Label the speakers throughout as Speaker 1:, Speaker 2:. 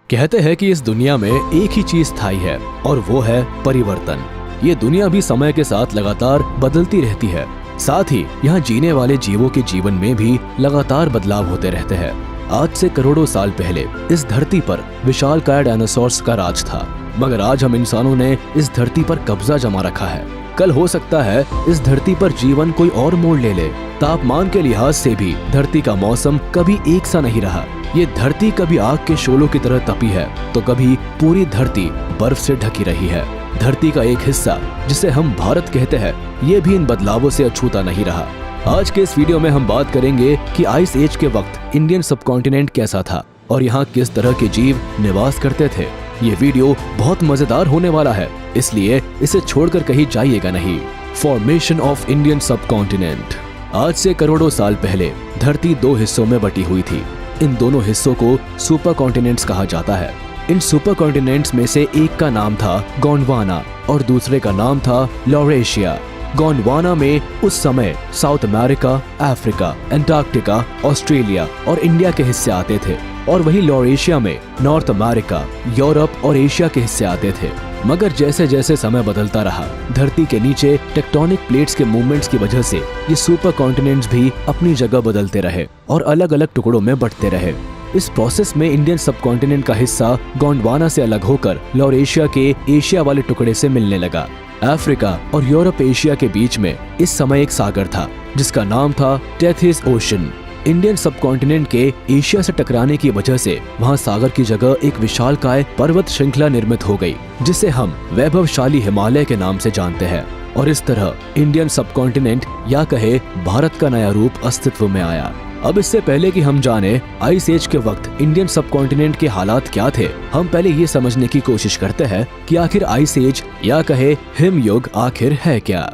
Speaker 1: कहते हैं कि इस दुनिया में एक ही चीज स्थायी है और वो है परिवर्तन। ये दुनिया भी समय के साथ लगातार बदलती रहती है। साथ ही यहाँ जीने वाले जीवों के जीवन में भी लगातार बदलाव होते रहते हैं। आज से करोड़ों साल पहले इस धरती पर विशालकाय डायनासोर्स का राज था, मगर आज हम इंसानों ने इस धरती पर कब्जा जमा रखा है। कल हो सकता है इस धरती पर जीवन कोई और मोड़ ले ले। तापमान के लिहाज से भी धरती का मौसम कभी एक सा नहीं रहा। ये धरती कभी आग के शोलों की तरह तपी है तो कभी पूरी धरती बर्फ से ढकी रही है। धरती का एक हिस्सा जिसे हम भारत कहते हैं, ये भी इन बदलावों से अछूता नहीं रहा। आज के इस वीडियो में हम बात करेंगे कि आइस एज के वक्त इंडियन सबकॉन्टिनेंट कैसा था और यहाँ किस तरह के जीव निवास करते थे। ये वीडियो बहुत मजेदार होने वाला है, इसलिए इसे छोड़कर कहीं जाइएगा नहीं। Formation of Indian subcontinent. आज से करोड़ों साल पहले धरती दो हिस्सों में बटी हुई थी। इन दोनों हिस्सों को सुपर कॉन्टिनेंट्स कहा जाता है। इन सुपर कॉन्टिनेंट्स में से एक का नाम था गोंडवाना और दूसरे का नाम था लॉरेशिया। गोंडवाना में उस समय south America, Africa, Antarctica, Australia और इंडिया के हिस्से आते थे और वही लॉरेशिया में नॉर्थ अमेरिका, यूरोप और एशिया के हिस्से आते थे। मगर जैसे जैसे समय बदलता रहा, धरती के नीचे टेक्टोनिक प्लेट्स के मूवमेंट्स की वजह से ये सुपर कॉन्टिनेंट्स भी अपनी जगह बदलते रहे और अलग अलग टुकड़ों में बंटते रहे। इस प्रोसेस में इंडियन सबकॉन्टिनेंट का हिस्सा गोंडवाना से अलग होकर लॉरेशिया के एशिया वाले टुकड़े से मिलने लगा। अफ्रीका और यूरोप एशिया के बीच में इस समय एक सागर था जिसका नाम था टेथिस ओशन। इंडियन सबकॉन्टिनेंट के एशिया से टकराने की वजह से वहाँ सागर की जगह एक विशालकाय पर्वत श्रृंखला निर्मित हो गई, जिसे हम वैभवशाली हिमालय के नाम से जानते हैं। और इस तरह इंडियन सबकॉन्टिनेंट या कहे भारत का नया रूप अस्तित्व में आया। अब इससे पहले कि हम जाने आइस एज के वक्त इंडियन सबकॉन्टिनेंट के हालात क्या थे, हम पहले ये समझने की कोशिश करते हैं कि आखिर आइस एज या कहे हिमयुग आखिर है क्या।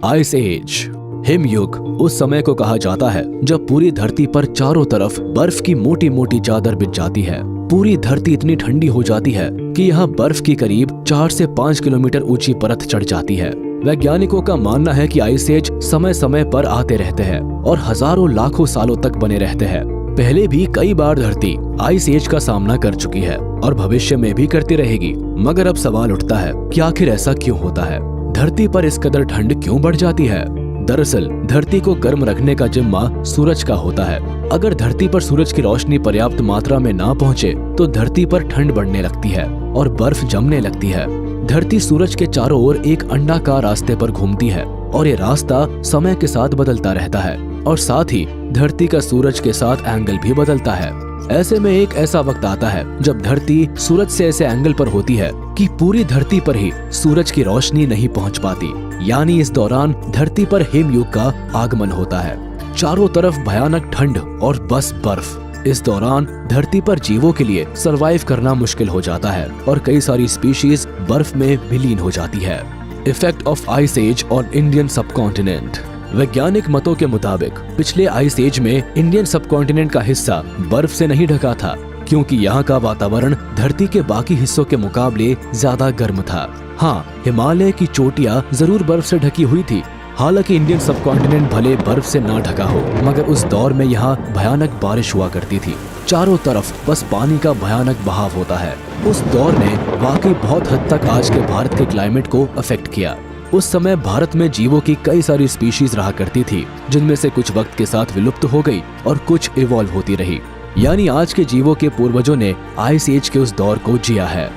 Speaker 1: आइस एज हिमयुग उस समय को कहा जाता है जब पूरी धरती पर चारों तरफ बर्फ की मोटी मोटी चादर बिछ जाती है। पूरी धरती इतनी ठंडी हो जाती है कि यहाँ बर्फ की करीब 4 से 5 किलोमीटर ऊंची परत चढ़ जाती है। वैज्ञानिकों का मानना है कि आइस एज समय समय पर आते रहते हैं और हजारों लाखों सालों तक बने रहते हैं। पहले भी कई बार धरती आइस एज का सामना कर चुकी है और भविष्य में भी करती रहेगी। मगर अब सवाल उठता है कि आखिर ऐसा क्यों होता है? धरती पर इस कदर ठंड क्यों बढ़ जाती है? दरअसल धरती को गर्म रखने का जिम्मा सूरज का होता है। अगर धरती पर सूरज की रोशनी पर्याप्त मात्रा में ना पहुँचे तो धरती पर ठंड बढ़ने लगती है और बर्फ जमने लगती है। धरती सूरज के चारों ओर एक अंडाकार रास्ते पर घूमती है और ये रास्ता समय के साथ बदलता रहता है और साथ ही धरती का सूरज के साथ एंगल भी बदलता है। ऐसे में एक ऐसा वक्त आता है जब धरती सूरज से ऐसे एंगल पर होती है कि पूरी धरती पर ही सूरज की रोशनी नहीं पहुंच पाती। यानी इस दौरान धरती पर हिमयुग का आगमन होता है। चारों तरफ भयानक ठंड और बस बर्फ। इस दौरान धरती पर जीवों के लिए सरवाइव करना मुश्किल हो जाता है और कई सारी स्पीशीज बर्फ में विलीन हो जाती है। Effect of ice age on Indian subcontinent. वैज्ञानिक मतों के मुताबिक पिछले आइस एज में इंडियन सबकॉन्टिनेंट का हिस्सा बर्फ से नहीं ढका था, क्योंकि यहाँ का वातावरण धरती के बाकी हिस्सों के मुकाबले ज्यादा गर्म था। हाँ, हिमालय की चोटियाँ जरूर बर्फ से ढकी हुई थी। हालांकि इंडियन सबकॉन्टिनेंट भले बर्फ से ना ढका हो, मगर उस दौर में यहाँ भयानक बारिश हुआ करती थी। चारों तरफ बस पानी का भयानक बहाव होता है। उस दौर ने वाकई बहुत हद तक आज के भारत के क्लाइमेट को अफेक्ट किया। उस समय भारत में जीवों की कई सारी स्पीशीज रहा करती थी, जिनमें से कुछ वक्त के साथ विलुप्त हो गई और कुछ इवॉल्व होती रही। यानी आज के जीवों के पूर्वजों ने आइस एज के उस दौर को जिया है।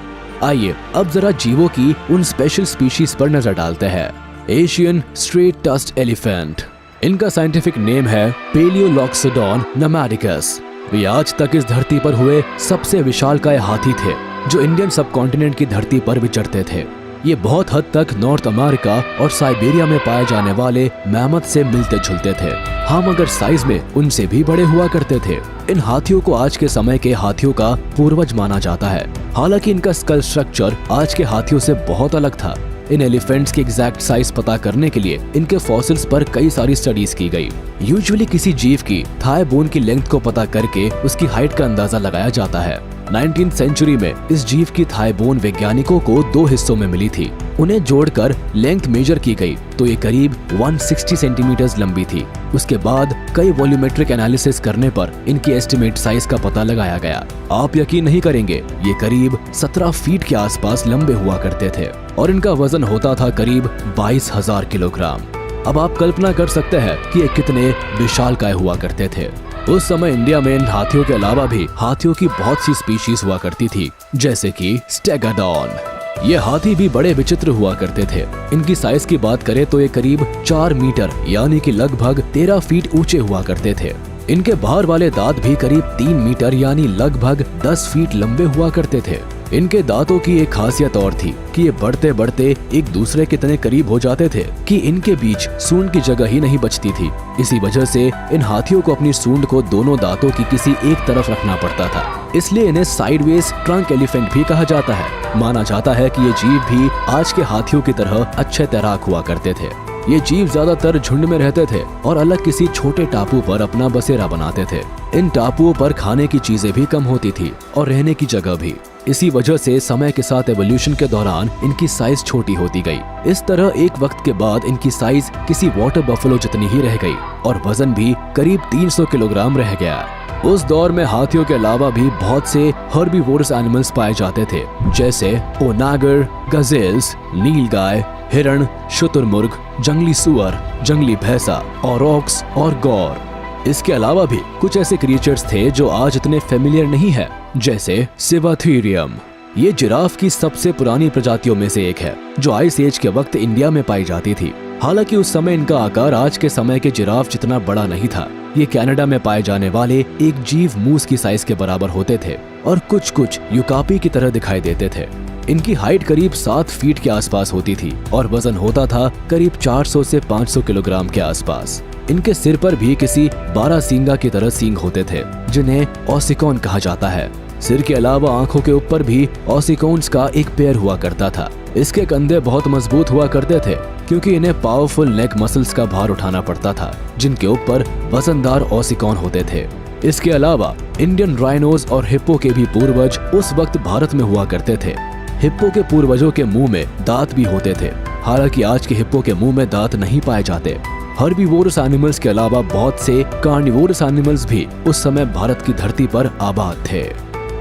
Speaker 1: आइए अब जरा जीवों की उन स्पेशल स्पीशीज पर नजर डालते हैं। Asian straight tusked elephant. इनका साइंटिफिक नेम है पैलियोलॉक्सोडॉन नमैटिकस। वे आज तक इस धरती पर हुए सबसे विशालकाय हाथी थे जो इंडियन सबकॉन्टिनेंट की धरती पर विचरते थे। ये बहुत हद तक नॉर्थ अमेरिका और साइबेरिया में पाए जाने वाले मैमथ से मिलते जुलते थे। हाँ, मगर साइज में उनसे भी बड़े हुआ करते थे। इन हाथियों को आज के समय के हाथियों का पूर्वज माना जाता है। हालांकि इनका स्कल स्ट्रक्चर आज के हाथियों से बहुत अलग था। इन एलिफेंट्स की एग्जैक्ट साइज पता करने के लिए इनके फॉसिल्स पर कई सारी स्टडीज की गई। यूजुअली किसी जीव की थाई बोन की लेंथ को पता करके उसकी हाइट का अंदाजा लगाया जाता है। 19वीं सेंचुरी में इस जीव की थाई बोन वैज्ञानिकों को 2 हिस्सों में मिली थी। उन्हें जोड़कर लेंथ मेजर की गई तो ये करीब 160 सेंटीमीटर लंबी थी। उसके बाद कई वॉल्यूमेट्रिक एनालिसिस करने पर इनकी एस्टिमेट साइज का पता लगाया गया। आप यकीन नहीं करेंगे, ये करीब 17 फीट के आसपास लंबे हुआ करते थे और इनका वजन होता था करीब 22,000 किलोग्राम। अब आप कल्पना कर सकते हैं कि ये कितने विशालकाय हुआ करते थे। उस समय इंडिया में इन हाथियों के अलावा भी हाथियों की बहुत सी स्पीशीज हुआ करती थी, जैसे कि स्टेगोडॉन। ये हाथी भी बड़े विचित्र हुआ करते थे। इनकी साइज की बात करें तो ये करीब 4 मीटर यानी कि लगभग 13 फीट ऊंचे हुआ करते थे। इनके बाहर वाले दांत भी करीब 3 मीटर यानी लगभग 10 फीट लंबे हुआ करते थे। इनके दांतों की एक खासियत और थी कि ये बढ़ते बढ़ते एक दूसरे के इतने करीब हो जाते थे कि इनके बीच सूंड की जगह ही नहीं बचती थी। इसी वजह से इन हाथियों को अपनी सूंड को दोनों दांतों की किसी एक तरफ रखना पड़ता था। इसलिए इन्हें साइडवेज ट्रंक एलिफेंट भी कहा जाता है। माना जाता है कि ये जीव भी आज के हाथियों की तरह अच्छे तैराक हुआ करते थे। ये जीव ज्यादातर झुंड में रहते थे और अलग किसी छोटे टापू पर अपना बसेरा बनाते थे। इन टापुओं पर खाने की चीजें भी कम होती थी और रहने की जगह भी। इसी वजह से समय के साथ एवोल्यूशन के दौरान इनकी साइज छोटी होती गई। इस तरह एक वक्त के बाद इनकी साइज किसी वाटर बफलो जितनी ही रह गई और वजन भी करीब 300 किलोग्राम रह गया। उस दौर में हाथियों के अलावा भी बहुत से हर्बीवोरस एनिमल्स पाए जाते थे, जैसे ओनागर, गजेल्स, नीलगाय, हिरण, शुतुरमुर्ग, जंगली सुअर, जंगली भैंसा, औरॉक्स और गौर। इसके अलावा भी कुछ ऐसे क्रिएचर्स थे जो आज इतने फेमिलियर नहीं है, जैसे सिवाथीरियम। ये जिराफ की सबसे पुरानी प्रजातियों में से एक है जो आइस एज के वक्त इंडिया में पाई जाती थी। हालांकि उस समय इनका आकार आज के समय के जिराफ जितना बड़ा नहीं था। ये कनाडा में पाए जाने वाले एक जीव मूस की साइज के बराबर होते थे और कुछ कुछ युकापी की तरह दिखाई देते थे। इनकी हाइट करीब 7 फीट के आसपास होती थी और वजन होता था करीब 400 से 500 किलोग्राम के आसपास। इनके सिर पर भी किसी 12 सींगा की तरह सींग होते थे, जिन्हें ऑसिकॉन कहा जाता है। सिर के अलावा आंखों के ऊपर भी ऑसिकॉन्स का एक पैर हुआ करता था। इसके कंधे बहुत मजबूत हुआ करते थे क्योंकि इन्हें पावरफुल नेक मसल्स का भार उठाना पड़ता था, जिनके ऊपर वजनदार ऑसिकॉन होते थे। इसके अलावा इंडियन राइनोज और हिप्पो के भी पूर्वज उस वक्त भारत में हुआ करते थे। हिप्पो के पूर्वजों के मुंह में दांत भी होते थे, हालांकि आज के हिप्पो के मुंह में दांत नहीं पाए जाते। हर्बीवोरस एनिमल्स के अलावा बहुत से कार्निवोरस एनिमल्स भी उस समय भारत की धरती पर आबाद थे।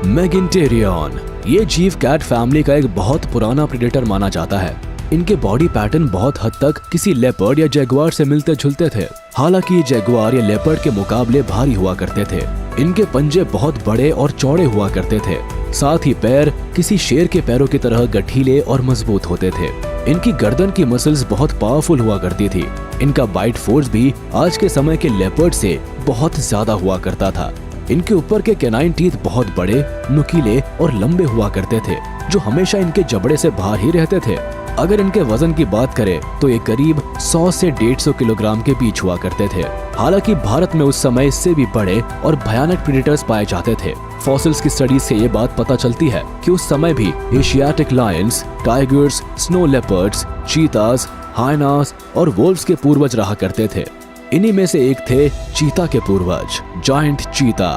Speaker 1: मैगिंटेरियन, ये जीव कैट फैमिली का एक बहुत पुराना प्रेडेटर माना जाता है। इनके बॉडी पैटर्न बहुत हद तक किसी लेपर्ड या जैगुआर से मिलते जुलते थे। हालांकि ये जैगुआर या लेपर्ड के मुकाबले भारी हुआ करते थे। इनके पंजे बहुत बड़े और चौड़े हुआ करते थे। साथ ही पैर किसी शेर के पैरों की तरह गठीले और मजबूत होते थे। इनकी गर्दन की मसल्स बहुत पावरफुल हुआ करती थी। इनका बाइट फोर्स भी आज के समय के लेपर्ड से बहुत ज्यादा हुआ करता था। इनके ऊपर के कैनाइन टीथ बहुत बड़े, नुकीले और लंबे हुआ करते थे, जो हमेशा इनके जबड़े से बाहर ही रहते थे। अगर इनके वजन की बात करें तो ये करीब 100 से 150 किलोग्राम के बीच हुआ करते थे। हालांकि भारत में उस समय इससे भी बड़े और भयानक प्रेडेटर्स पाए जाते थे। फॉसिल्स की स्टडीज से ये बात पता चलती है कि उस समय भी Asiatic Lions, tigers, snow leopards, चीतास, hyenas और वोल्व्स के पूर्वज रहा करते थे। इन्हीं में से एक थे चीता के पूर्वज, जायंट चीता।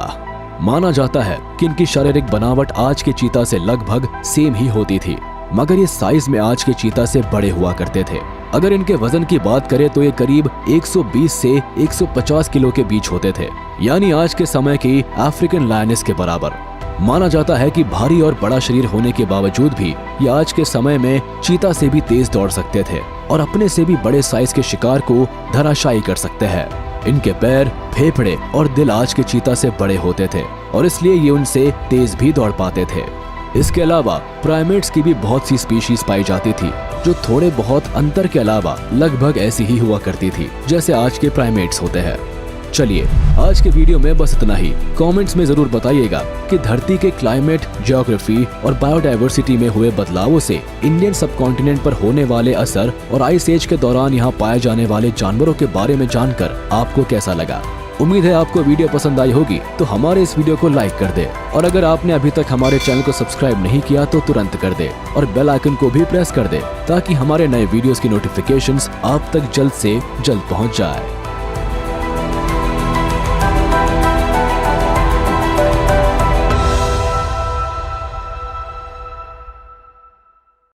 Speaker 1: माना जाता है कि इनकी शारीरिक बनावट आज के चीता से लगभग सेम ही होती थी, मगर ये साइज में आज के चीता से बड़े हुआ करते थे। अगर इनके वजन की बात करें तो ये करीब 120 से 150 किलो के बीच होते थे, यानी आज के समय की अफ्रीकन लायनेस के बराबर। माना जाता है कि भारी और बड़ा शरीर होने के बावजूद भी ये आज के समय में चीता से भी तेज दौड़ सकते थे और अपने से भी बड़े साइज के शिकार को धराशायी कर सकते हैं। इनके पैर, फेफड़े और दिल आज के चीता से बड़े होते थे और इसलिए ये उनसे तेज भी दौड़ पाते थे। इसके अलावा प्राइमेट्स की भी बहुत सी स्पीशीज पाई जाती थी, जो थोड़े बहुत अंतर के अलावा लगभग ऐसी ही हुआ करती थी जैसे आज के प्राइमेट्स होते हैं। चलिए, आज के वीडियो में बस इतना ही। कमेंट्स में जरूर बताइएगा कि धरती के क्लाइमेट, ज्योग्राफी और बायोडाइवर्सिटी में हुए बदलावों से इंडियन सबकॉन्टिनेंट पर होने वाले असर और आइस एज के दौरान यहाँ पाए जाने वाले जानवरों के बारे में जानकर आपको कैसा लगा। उम्मीद है आपको वीडियो पसंद आई होगी, तो हमारे इस वीडियो को लाइक कर दे और अगर आपने अभी तक हमारे चैनल को सब्सक्राइब नहीं किया तो तुरंत कर दे और बेल आइकन को भी प्रेस कर दे ताकि हमारे नए वीडियोस की नोटिफिकेशंस आप तक जल्द से जल्द पहुंच जाए।